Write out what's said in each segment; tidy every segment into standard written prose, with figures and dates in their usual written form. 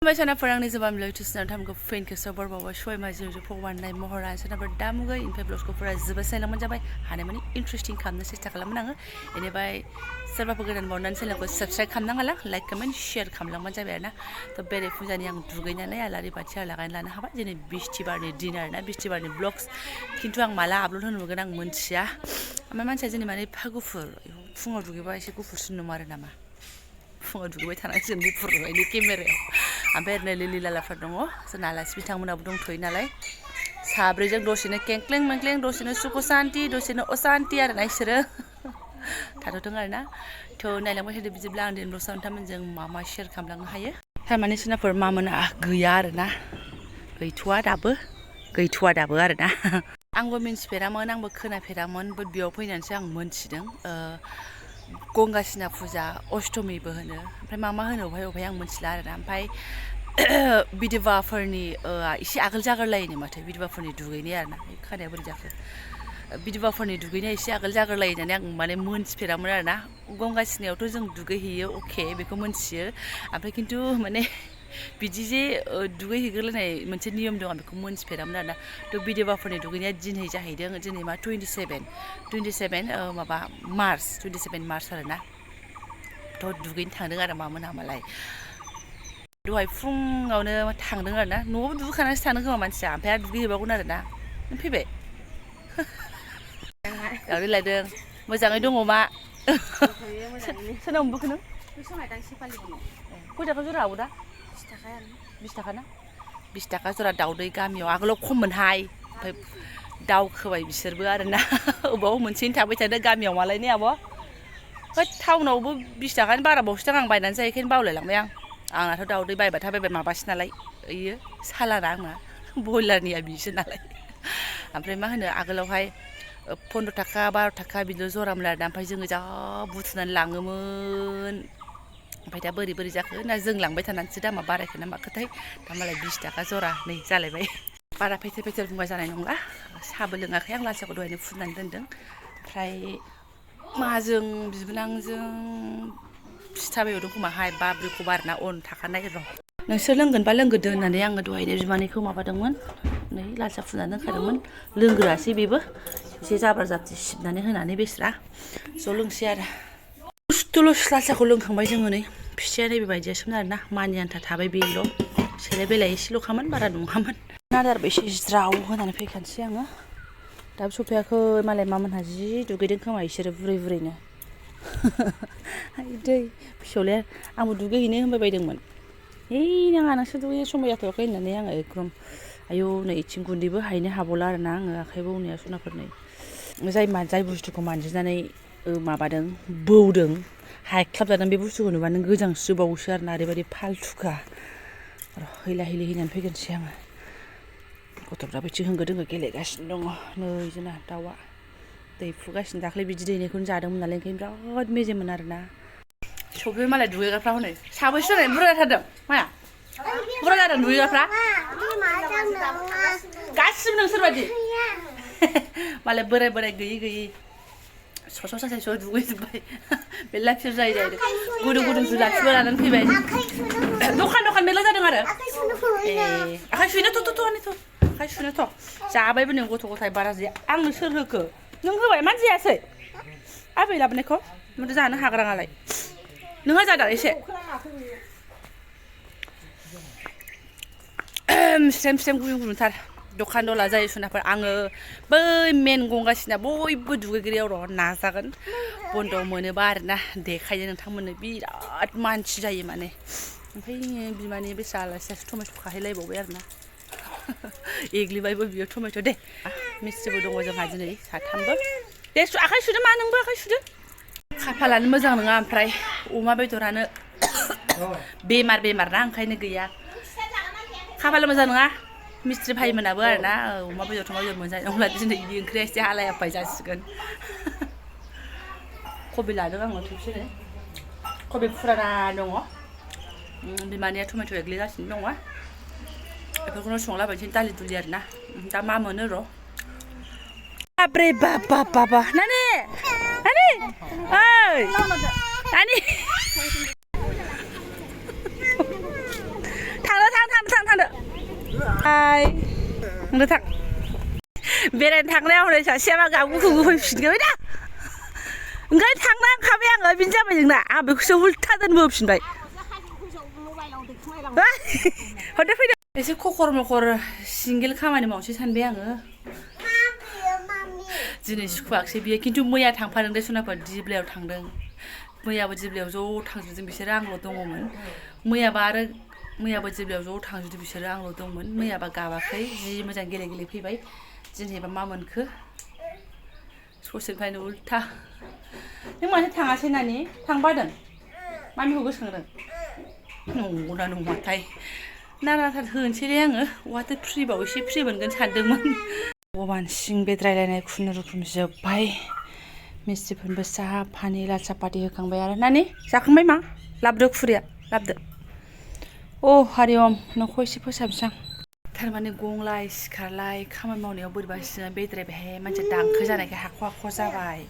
Sonafor आंनि Jobanivlog tusunan tamko friend ke sobar bawa shoy majur pokwan nai mohoran sonafor damuga in peblos ko pura zuba selang menjabai hane mani interesting kamna sista kalam nanga ini bai serba pegeran bonan selang ko subscribe kamna ngala like comment share kamlang menjabai na to bere fujani yang dugainya nai alari baca lagan lana haba jene bistibarni dinner na bistibarni vlogs kintu ang mala upload hono genang montsia ama mansia jene mani pagufur fungau dugaiba ese gufur sunno mare nama fungau dugaiba tanang jen gufur ini kameraयाव आमफ्राय ओरैनो लिलि लालाफोर दङ जोंना आलासि बिथांमोनाबो दंथ'यो नालाय साब्रैजों दसेनो केंक्लें मेंक्लें दसेनो सुख शान्ति दसेनो अशान्ति आरोना इसोरो थाथ'दों आरोना थ' नायलांबाय थादो बिदिब्ला आं दिनै दसे नोंथांमोनजों मा मा शेयार खालामलांनो हायो थारमाने सोरनाफोर मामोना गैया आरोना गैथ'वा दाबो आरोना आंबो मिन्थिफेरामोन आंबो खोनाफेरामोन बाट बेयाव फैनानैसो आं मोनथिदों गंगासिना फुजा अष्टमीबो होनो ओमफ्राय मा होनो अबहाय आं मिथिला आरोना ओमफ्राय बिधवाफोरनि एसे आगोल जागोरलायोनो माथो बिधवाफोरनि दुगैनाय आरोना खानाया बोरै जाखो बिधवाफोरनि दुगैनाया एसे आगोल जागोरलायो होननानै आं माने मोनथिफेरामोन आरोना गंगासिनायावथ' जों दुगैहैयो अके बेखौ मोनथियो ओमफ्राय खिन्थु माने बिदि जे दुगैहैगोरलायनाय मोनसे नियम दं आं बेखौ मोनथिफेरामोन आरोना थ' बिधवाफोरनि दुगैनाया दिनै जाहैदों दिनै मा 27 माबा मार्च 27 मार्च आरोना थ' दुगैनो थांदों आरो मामोनहा मालाय दहाय फुङावनो थांदों आरोना न'आवबो दुगैखानानैसो थांदों खोमा मानसिया ओमफ्राय आरो दुगैहैबावगोन आरोना नों फैबाय दावदै लायदों मोजाङै दङ मा सोरनाव मोनबोखो नों खय थाखा जरा आबौ दा 20 थाखा ना 20 थाखा जरा दावदै गामियाव आगोलाव खममोनहाय ओमफ्राय दावखोबाय बिसोरबो आरोना अबाव मोनसेनो थाबाय थादों गामियाव मालाय ने आब' होद टाउनावबो 20 थाखानि बारा बावसो आं बायनानै जायो बेखायनो बावलायलांबाय आंनाथ' दावदै बायबाथाय बायबाय माबासो नालाय इयो सालाना आंना बयलारनिया बिसो नालाय ओमफ्राय मा होनो आगोलावहाय 15 थाखा 12 थाखा बिदिल' जरामोन आरोना ओमफ्राय जोङो जा बुथुनानै लाङोमोन ओमफ्राय दा बोरै जाखो ना जों लांबाय थानानैसो दामा बारायखो ना माखोथाय दा मालाय 20 थाखा जरा नै जालायबाय बारा फेथेर बुंबा जानाय नंला साहाबो लोङाखै आं लासिखौ दहायनो फुननानै दोनदों ओमफ्राय माजों बिबोनांजों फिथा बेवदों खोमाहाय बाब्रिखौ बारना अन थाखानाय र' नोंसोर लोंगोनबा लोंगोदो होननानै आङो दहायनो बिमानैखौ माबादोंमोन नै लासिया फुननानै दोनखादोंमोन लोंग्रोआसै बेबो एसे जाब्रा जाब्थि सिबनानै होनानै बेस्रा ज' लोंसै आरो बुस्थुल' लासियाखौ लोंखांबाय जोङो नै फिथाया नैबे बायदियासोमोन आरोना मानि आन्था थाबाय बेल' सेलाय बेलाय एसेल'खामोन बारा नङामोन आदारबो एसे ज्राव होनानै फैखानोसै आङो दाबो सफैयाखै मालाय मामोनहा जि दुगैदों खोमा इसोरो बुरैनो दै फिसौलाया आंबो दुगैहैनो होनबाय बायदोंमोन नाङा नोंसोर दुगैनो समय जाथ'वाखै होननानै आङो एकदम आयौ नै इथिं गुन्दैबो हायनो हाबावला आरोना आङो आखाइ बौनाया सनाफोरनै जाय बुस्थुखौ मानजिनानै माबादों बौदों हायख्लाबजादों बे बुस्थुखौ नुबा नों गोजांस्रिबावोसो आरोना ओरैबायदि फालथुखा हैला हैलि हैनानै फैगोनसै आङो गथ'फ्रा बिथिं होंगो दोंगो गेलेगासिनो दङ नै जोंना दाउआ दै फुगासिनो दाख्लै बिदि दैनायखौनो जादोंमोन नालाय ओंखायनो बिराद मेजेममोन आरोना सफैबाय मालाय दुगैग्राफ्रा हनै साबैसे जानाय बुरजा जाथारदों माया बुरजा जादों दुगैग्राफ्रा गासिबो नोंसोर बायदि मालाय बोराय गैयि स' दुगैजोब्बाय बे लाफियाव जायो गुदुं जुलाफिबो लानानै फैबाय दखान मेरला जादों आरो आखाइ सुनो आखाइ सुनो जाबायबो नों गथ' गथाय बारा जाया आंनो सोर होखो नों होबाय मानो जायासै आबै लाबोनायखौ माथो जानो हाग्राङालाय नोंहा जादों एसे स्रेम गुदुंथार दखान दला जायो सुनाफोर आङो बै मेन गंगासिना बयबो दुगैग्रायाव र' नाजागोन बन्द मोनोबा आरोना देखायनो नोंथांमोननो बिराद मानसि जायो माने ओमफ्राय बिमानि बेसा आलासियासो टमेट' खाहैलायबावबाय आरोना एग्लिबायबो बियो टमेट' दे मिस्ट्रिबो दङ जोंहा दिनै साथामबो दे आखाइ सुदो मा नोंबो आखाइ सुदो खाफालानो मोजां नङा ओमफ्राय अमा बेदरानो बेमार ना ओंखायनो गैया खाफाला मोजां नङा मिस्ट्रि भाइमोनाबो आरोना अमा बेदर मोनजानाय नंला दिनै बिदि ओंख्रिया एसे हालाय हाफाय जासिगोन कबि लादों आङो खेबसेनो कबि फुराना दङ बिमानिया टमेट' एग्लिगासिनो दङ बेफोरखौनो संलाबायनोसै दालि दुलि आरोना दा मा मोनो र' बाब्रे बाबा नानि ओइ नानि हाय नों थां बेरायनो थांनायाव हनै सासेया मा गाबगुखौ होफिनबाय दा ओंखायनो थांना ओंखारबाय आङो बिनि जाबाय जोंना आं बेखौसो उल्था दोनबोफिनबाय हरदो फैदो एसे खखर मखर सिंगेल खामानि मावनोसै सानबाय आङो दिनै सुखुवाखसै बियो खिन्थु मैया थांफादों दे सनाफोर दिब्लायाव थांदों मैयाबो दिब्लायाव ज' थांजोबदों बिसोरो आंल' दङमोन मैयाबो दिब्लायाव ज' थांजोबदों बिसोरो आंल' दंमोन मैयाबा गाबाखै जि मोजां गेले गेले फैबाय दिनैबा मा मोनखो ससेनिफ्रायनो उल्था नों मानो थाङासै नानि थांबादों मामिखौ गोसोखांदों नंगौना नङाथाय नाराथार होनोसै दे आङो वाथो फ्रिबाव एसे फ्रि मोनगोन सानदोंमोन भगवान सिं बेद्रायलायनाय खुनुरुखुम जोब्बाय मिस्ट्रिफोरनोबो साहा पानि लाल सापाति होखांबाय आरो नानि जाखांबाय मा लाबोदो खुरैया लाबोदो अ हारि ओम न'खौ एसे फोसाबसां थारमाने गंलाय सिखारलाय खामानि मावनायाव बोरैबा सिङा बेद्रायबायहाय मानसिया दांखो जानायखाय हाख' हाख' जाबाय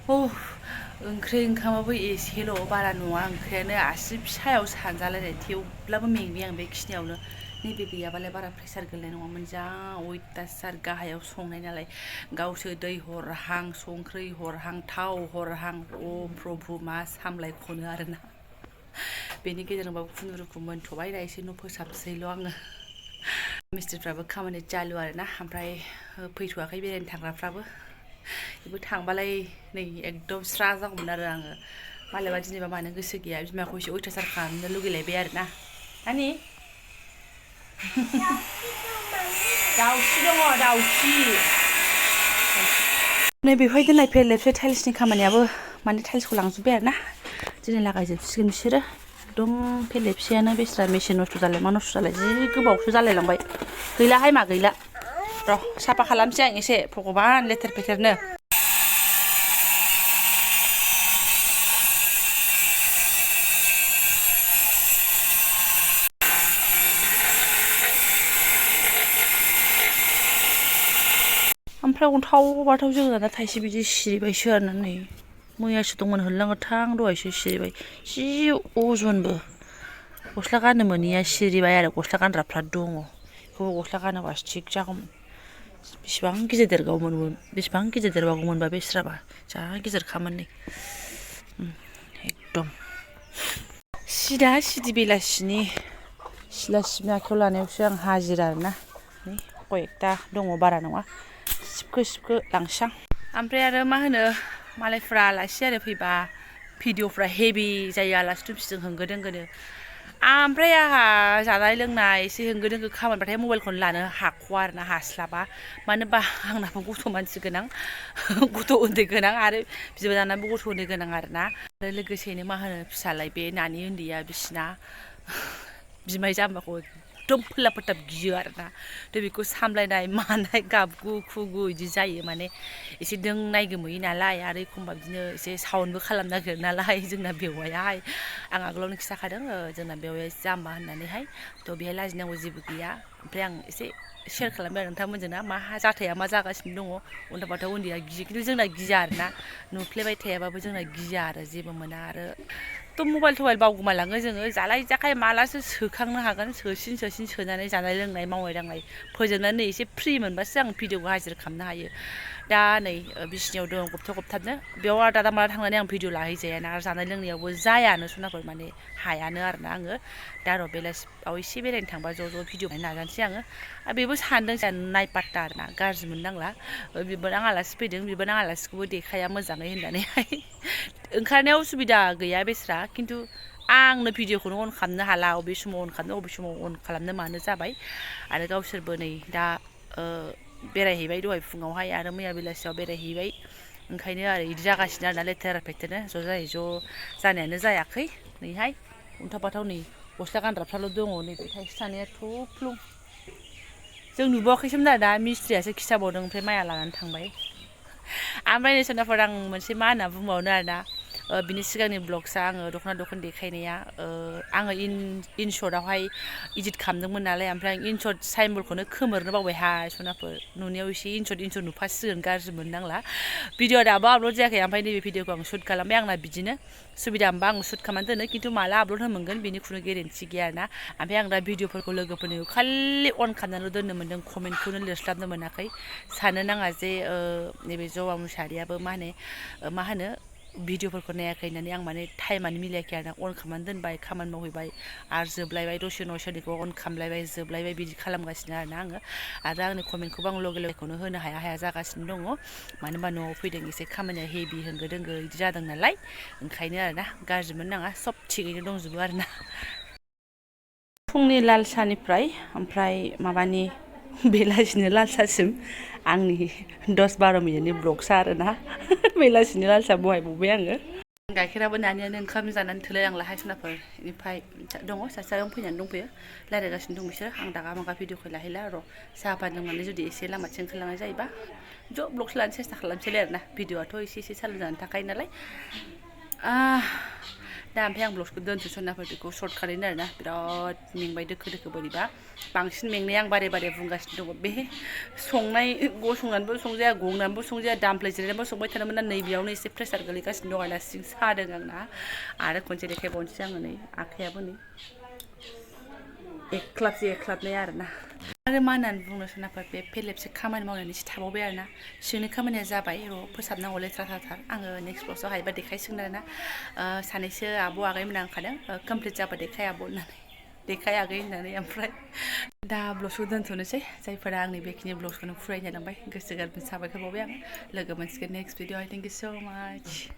ओंख्रि ओंखामाबो एसेल' बारा नङा ओंख्रियानो आसि फिसायाव सानजालायनाय थेवब्लाबो मेंबाय आं बेखिनियावनो नैबे गैयाबालाय बारा प्रेसार गोलैनाय नङामोन जा अयथासार गाहायाव संनाय नालाय गावसो दै हरहां संख्रि हरहां थाव हरहां अ प्रभु मा सामलायख'नो आरोना बेनि गेजेरजोंबाबो खुनुरुखुम मोनथ'बाय दा एसे न' फोसाबसैल' आङो मिस्ट्रिफ्राबो खामानि चालु आरोना ओमफ्राय फैथ'वाखै बेरायनो थांग्राफ्राबो बेबो थांबालाय नै एकदम स्रा जागौमोन आरो आङो मालायबा दिनैबा मानो गोसो गैया बिमाखौ एसे अयथासार खालामनो लुगैलायबाय आरोना नानि दाउस्रि दङ दाउस्रि नै बेवहाय दोननाय फेरलेबसे टाइल्सनि खामानियाबो माने टाइल्सखौ लांजोब्बाय आरोना दिनै लागायजोबसिगोन बिसोरो एकदम फेरलेबसेयानो बेस्रा मेसिन नस्थ' जालाय मा नस्थ' जालाय जि गोबावसो जालायलांबाय गैलाहाय मा गैला र' साफा खालामसै आं एसे भगबान लेथेर फेथेरनो ओमफ्राय अन्थाव बाथाव जोगोनारा थाइसे बिदि सिरिबायसो आरोना नै मैयासो दंमोन होनलाङोथां दहायसो सिरिबाय जि अजनबो गस्ला गाननो मोनैया सिरिबाय आरो गस्ला गानग्राफ्रा दङ बेखौबो गस्ला गानोबासो थिग जागौमोन बेसेबां गिदिर देरबावगौमोनबा बेस्राबा जा गिदिरखामोन नै एकदम सिदा सिदि बेलासिनि सिला सिबनो आखायाव लानायावसो आं हाजिरा आरोना नै कयेकथा दङ बारा नङा सिबखो लांसां ओमफ्राय आरो मा होनो मालायफ्रा आलासि आरो फैबा भिडिअफ्रा हेभि जायो आलासि दुमसिजों होंगो दोंगोनो ओमफ्राय आंहा जानाय लोंनाय एसे होंगो दोंगो खामानिबाथाय मबाइलखौनो लानो हाख'वा आरोना हास्लाबा मानो होनबा आंनाबो गथ' मानसि गोनां गथ' उन्दै गोनां आरो बिबोनानाबो गथ' उन्दै गोनां आरोना आरो लोगोसेनो मा होनो फिसालाय बे नानि उन्दैया बिसिना बिमाय जाम्बाखौ एकदम फोला फोथाब गियो आरोना थ' बेखौ सामलायनाय मानाय गाबगु खुगु बिदि जायो माने एसे दोंनाय गोमोयो नालाय आरो एखमबा बिदिनो एसे साउन्डबो खालामनो नागिरो नालाय जोंना बेवायाहाय आं आगोलावनो खिन्थाखादों जोंना बेवाया जाम्बा होननानैहाय थ' बेहाय लाजिनांगौ जेबो गैया ओमफ्राय आं एसे शेयार खालामबाय आरो नोंथांमोनजोंना मा जाथाया मा जागासिनो दङ उन्दै बाथाव उन्दैया गियो खिन्थु जोंना गिया आरोना नुफ्लेबाय थायाबाबो जोंना गिया आरो जेबो मोना आरो थ' मबाइल बावगोमालाङो जोङो जालाय जाखाय मालासो सोखांनो हागोन सोसिन सोनानै जानाय लोंनाय मावनाय दांनाय फोजोबनानै एसे फ्रि मोनबासो आं भिडिअखौ हाजिर खालामनो हायो दा नै बिसिनियाव दं गबथाबनो बेयाव आरो दादा माला थांनानै आं भिडिअ लाहैजायाना आरो जानाय लोंनायावबो जायानो सनाफोर माने हायानो आरोना आङो दा र' बेलासियाव एसे बेरायनो थांबा ज' भिडिअ नायनो नाजानोसै आङो बेबो सानदों जोंहा नायपात्ता आरोना गाज्रि मोननांला बिबोनां आलासि फैदों बिबोनां आलासिखौबो देखाया मोजाङै होननानैहाय ओंखारनायाव उसुबिदा गैया बेस्रा खिन्थु आंनो भिडिअखौनो अन खालामनो हाला अबे समाव अन खालामनो अबे समाव अन खालामनो मानो जाबाय आरो गावसोरबो नै दा बेरायहैबाय दहाय फुङावहाय आरो मैया बेलासियाव बेरायहैबाय ओंखायनो आरो बिदि जागासिनो आरोना लेथेर फेथेरनो ज' जानायानो जायाखै नैहाय अन्थाव बाथाव नै गस्ला गानग्राफ्राल' दङ नैबे थाइसे थानाया थफ्लुं जों नुबावाखैसोमोन आरो दा मिस्ट्रियासो खिथाबावदों ओमफ्राय माया लानानै थांबाय ओमफ्राय नै सोनाफोर आं मोनसे मा होनना बुंबावनो आरोना बिनि सिगांनि ब्लगसा आङो दख'ना देखायनाया आङो इन शर्टआवहाय इदिट खालामदोंमोन नालाय ओमफ्राय इन शर्ट साइम्बलखौनो खोमोरनो बावबायहाय सनाफोर नुनायाव एसे इन शर्ट नुफासिगोन गाज्रि मोननांला भिडिअआ दाबो आपल'ड जायाखै ओमफ्राय नैबे भिडिअखौ आं शुट खालामबाय आंना बिदिनो सुबिदा मोनबा आं शुट खालामनानै दोनो खिन्थु माला आपल'ड होनो मोनगोन बेनि खुनु गेरेन्थि गैया आरोना ओमफ्राय आं दा भिडिअफोरखौ लोगोफोरनि खालि अन खालामनानैल' दोननो मोन्दों कमेन्टखौनो लिरस्लाबनो मोनाखै साननो नाङा जे नैबे जबा मुसाहारियाबो मा होनो भिडिअफोरखौ नायाखै होननानै आं माने टाइमानो मिलायाखै आरोना अन खालामनानै दोनबाय खामानि मावहैबाय आरो जोबलायबाय दसे उनाव सोरनिखौ अन खालामलायबाय जोबलायबाय बिदि खालामगासिनो आरोना आङो आरो आंनि कमेन्टखौबो आं लगेखौनो होनो हाया जागासिनो दङ मानो होनबा न'आव फैदों एसे खामानिया हेभि होंगो दोंगो बिदि जादों नालाय ओंखायनो आरोना गाज्रि मोननाङा सब थिगैनो दंजोबो आरोना फुंनि लाल सानिफ्राय ओमफ्राय माबानि बेलासिनि लाल सासिम आंनि 10-12 मिनिटनि ब्लगसा आरोना बेलासिनि लाल सा बहायबावबाय आङो गाइखेराबो नानियानो ओंखाम जानानै थोलायलांलाहाय सनाफोर बेनिफ्राय दङ सासेयाव फैनानै दंफैयो रायज्लायगासिनो दं बिसोर आं दागा मागा भिडिअखौ लाहैला र' साहा पानि लोंनानै जुदि एसे लामाथिं ओंखारलांनाय जायोबा ज' ब्लगसो लानो सेस्था खालामसैलाय आरोना भिडिअआथ' एसे सालु जानानै थाखायो नालाय दा ओमफ्राय आं ब्लगसखौ दोनसै सनाफोर बेखौ सर्ट खालायनो आरोना बिराद मेंबाय दोखो बोरैबा बांसिन मेंनाया आं बारे बुंगासिनो दङ बे संनाय गसंनानैबो संजाया गंनानैबो संजाया दामफ्लाय जिरायनानैबो संबाय थानो मोना नैबेयावनो एसे प्रेसार गोलैगासिनो दं आरोना सिं सादों आंना आरो खनसे देखायबावनोसै आङो नै आखायाबो नै एख्लाबनाय आरोना आरो मा होननानै बुंनो सनाफोर बे फेलेबसे खामानि मावनानै एसे थाबावबाय आरोना सिंनि खामानिया जाबाय र' फोसाबनांगौ लेथ्राथार आङो नेक्स्ट ब्लगआव हायोबा देखायसिगोन आरोना सानैसो आब' आगैमोना ओंखारदों कमप्लिट जाबा देखाय आब' होननानै देखाय आगै होननानै ओमफ्राय दा ब्लगसखौ दोनथ'नोसै जायफोरा आंनि बेखिनि ब्लगसखौनो फरायनो लांबाय गोसो गोरबोनि साबायखर बावबाय आं लोगो मोनसिगोन नेक्स्ट भिडिअ थेंक इउ स' माच